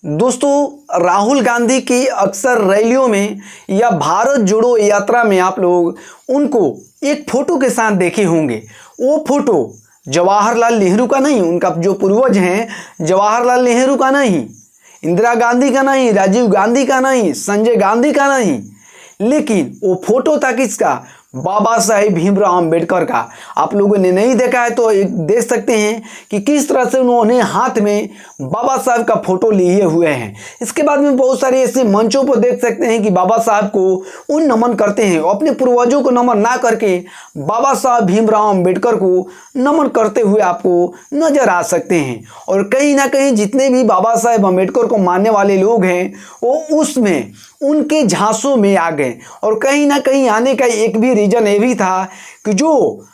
दोस्तों, राहुल गांधी की अक्सर रैलियों में या भारत जोड़ो यात्रा में आप लोग उनको एक फोटो के साथ देखे होंगे। वो फोटो जवाहरलाल नेहरू का नहीं, उनका जो पूर्वज हैं जवाहरलाल नेहरू का नहीं, इंदिरा गांधी का नहीं, राजीव गांधी का नहीं, संजय गांधी का नहीं, लेकिन वो फोटो था किसका? बाबा साहेब भीमराव अंबेडकर का। आप लोगों ने नहीं देखा है तो एक देख सकते हैं कि किस तरह से उन्होंने हाथ में बाबा साहब का फोटो लिए हुए हैं। इसके बाद में बहुत सारे ऐसे मंचों पर देख सकते हैं कि बाबा साहब को उन नमन करते हैं, अपने पूर्वजों को नमन ना करके बाबा साहब भीमराव अंबेडकर को नमन करते हुए आपको नजर आ सकते हैं। और कहीं ना कहीं जितने भी बाबा साहेब अंबेडकर को मानने वाले लोग हैं वो उसमें उनके झांसों में आ गए। और कहीं ना कहीं आने का एक भी रीजन ये भी था कि जो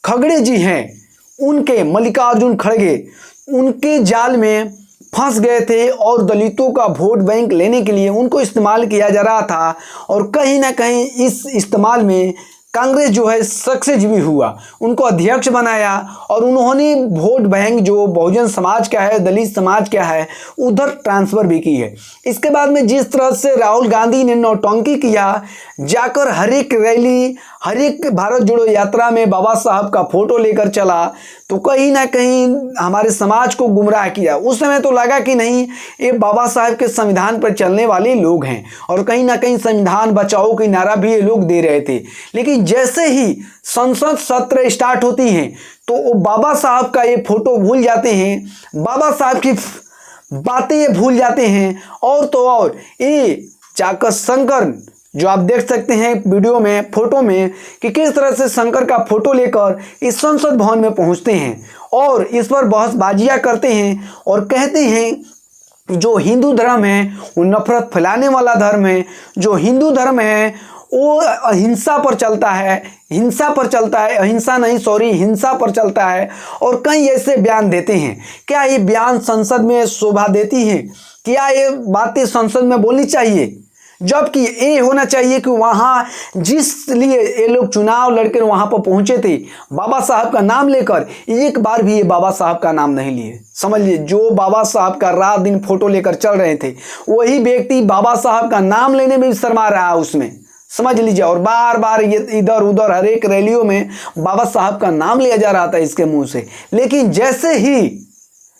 खड़गे जी हैं उनके मल्लिकार्जुन खड़गे उनके जाल में फंस गए थे और दलितों का वोट बैंक लेने के लिए उनको इस्तेमाल किया जा रहा था। और कहीं ना कहीं इस इस्तेमाल में कांग्रेस जो है सक्सेस भी हुआ, उनको अध्यक्ष बनाया और उन्होंने वोट बैंक जो बहुजन समाज का है, दलित समाज का है, उधर ट्रांसफ़र भी की है। इसके बाद में जिस तरह से राहुल गांधी ने नौटंकी किया, जाकर हर एक रैली, हर एक भारत जोड़ो यात्रा में बाबा साहब का फोटो लेकर चला, तो कहीं ना कहीं हमारे समाज को गुमराह किया। उस समय तो लगा कि नहीं, ये बाबा साहब के संविधान पर चलने वाले लोग हैं और कहीं ना कहीं संविधान बचाओ की नारा भी ये लोग दे रहे थे। लेकिन जैसे ही संसद सत्र स्टार्ट होती हैं तो वो बाबा साहब का ये फोटो भूल जाते हैं, बाबा साहब की बातें ये भूल जाते हैं। और तो और ये जाकर शंकर, जो आप देख सकते हैं वीडियो में, फोटो में, कि किस तरह से शंकर का फोटो लेकर इस संसद भवन में पहुंचते हैं और इस पर बहसबाजियां करते हैं और कहते हैं जो हिंदू धर्म है वो नफरत फैलाने वाला धर्म है, जो हिंदू धर्म है वो अहिंसा पर चलता है, हिंसा पर चलता है, अहिंसा नहीं सॉरी हिंसा पर चलता है। और कई ऐसे बयान देते हैं। क्या ये बयान संसद में शोभा देती है? क्या ये बातें संसद में बोलनी चाहिए? जबकि ये होना चाहिए कि वहाँ जिस लिए ये लोग चुनाव लड़कर वहाँ पर पहुँचे थे, बाबा साहब का नाम लेकर, एक बार भी ये बाबा साहब का नाम नहीं लिए। समझिए, जो बाबा साहब का रात दिन फोटो लेकर चल रहे थे वही व्यक्ति बाबा साहब का नाम लेने में भी शर्मा रहा है उसमें, समझ लीजिए। और बार बार ये इधर उधर हर एक रैलियों में बाबा साहब का नाम लिया जा रहा था इसके मुंह से। लेकिन जैसे ही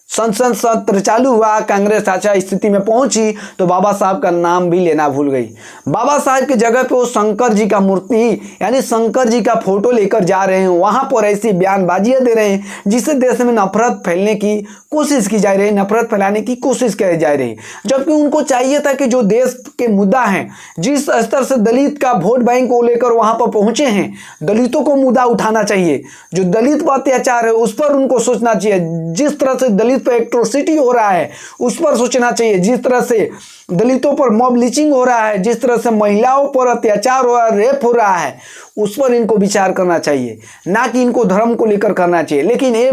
संसद सत्र चालू हुआ, कांग्रेस आशा स्थिति में पहुंची तो बाबा साहब का नाम भी लेना भूल गई। बाबा साहब की जगह पे वो शंकर जी का मूर्ति यानी शंकर जी का फोटो लेकर जा रहे हैं, वहां पर ऐसी बयानबाजियां दे रहे हैं जिससे देश में नफरत फैलने की कोशिश की जा रही है, नफरत फैलाने की कोशिश की जा रही है। जबकि उनको चाहिए था कि जो देश के मुद्दा हैं, जिस स्तर से दलित का वोट बैंक को लेकर वहां पर पहुंचे हैं, दलितों को मुद्दा उठाना चाहिए। जो दलित पर अत्याचार है उस पर उनको सोचना चाहिए। जिस तरह से दलित पर एट्रोसिटी हो रहा है उस पर सोचना चाहिए। जिस तरह से दलितों पर मॉब लिंचिंग हो रहा है, जिस तरह से महिलाओं पर अत्याचार हो रहा है, रेप हो रहा है, उस पर इनको विचार करना चाहिए, ना कि इनको धर्म को लेकर करना चाहिए। लेकिन ये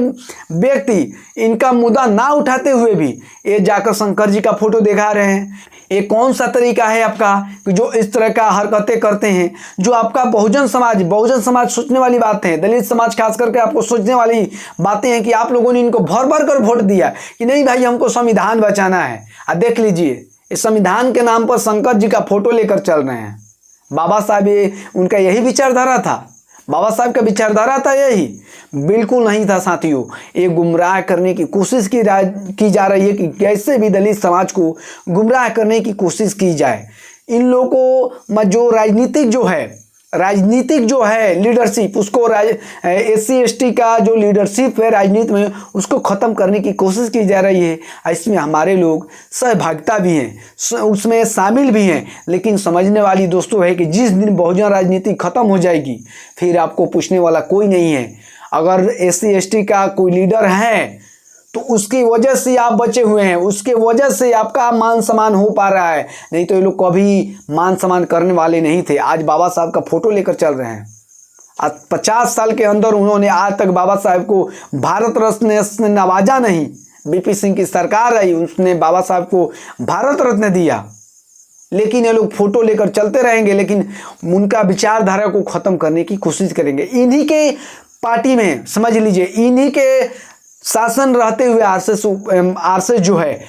व्यक्ति इनका मुद्दा ना उठाते हुए भी ये जाकर शंकर जी का फोटो दिखा रहे हैं। ये कौन सा तरीका है आपका कि जो इस तरह का हरकतें करते हैं? जो आपका बहुजन समाज सोचने वाली बातें हैं, दलित समाज खास करके आपको सोचने वाली बातें हैं कि आप लोगों ने इनको भर भर कर वोट दिया कि नहीं भाई हमको संविधान बचाना है। देख लीजिए, इस संविधान के नाम पर शंकर जी का फोटो लेकर चल रहे हैं। बाबा साहब ये उनका यही विचारधारा था? बाबा साहब का विचारधारा था यही? बिल्कुल नहीं था साथियों। ये गुमराह करने की कोशिश की जा रही है कि कैसे भी दलित समाज को गुमराह करने की कोशिश की जाए। इन लोगों को जो राजनीतिक जो है लीडरशिप, उसको SC ST का जो लीडरशिप है राजनीति में, उसको ख़त्म करने की कोशिश की जा रही है। इसमें हमारे लोग सहभागिता भी हैं, उसमें शामिल भी हैं। लेकिन समझने वाली दोस्तों है कि जिस दिन बहुजन राजनीति ख़त्म हो जाएगी फिर आपको पूछने वाला कोई नहीं है। अगर SC ST का कोई लीडर है तो उसकी वजह से आप बचे हुए हैं, उसके वजह से आपका मान सम्मान हो पा रहा है, नहीं तो ये लोग कभी मान सम्मान करने वाले नहीं थे। आज बाबा साहब का फोटो लेकर चल रहे हैं। आज 50 साल के अंदर उन्होंने आज तक बाबा साहब को भारत रत्न से नवाजा नहीं। BP सिंह की सरकार आई, उसने बाबा साहब को भारत रत्न दिया। लेकिन ये लोग फोटो लेकर चलते रहेंगे, लेकिन उनका विचारधारा को ख़त्म करने की कोशिश करेंगे। इन्हीं के पार्टी में, समझ लीजिए, इन्हीं के शासन रहते हुए आरएसएस जो है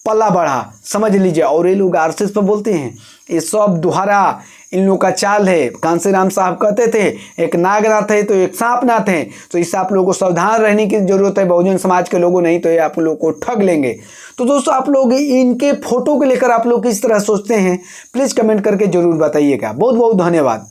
पला बढ़ा, समझ लीजिए। और ये लोग आरएसएस पर बोलते हैं, ये सब दोहरा इन लोगों का चाल है। कांशीराम साहब कहते थे एक नागनाथ है तो एक सांपनाथ है, तो इससे आप लोगों को सावधान रहने की जरूरत है बहुजन समाज के लोगों, नहीं तो ये आप लोगों को ठग लेंगे। तो दोस्तों आप लोग इनके फोटो को लेकर आप लोग किस तरह सोचते हैं, प्लीज़ कमेंट करके जरूर बताइएगा। बहुत बहुत धन्यवाद।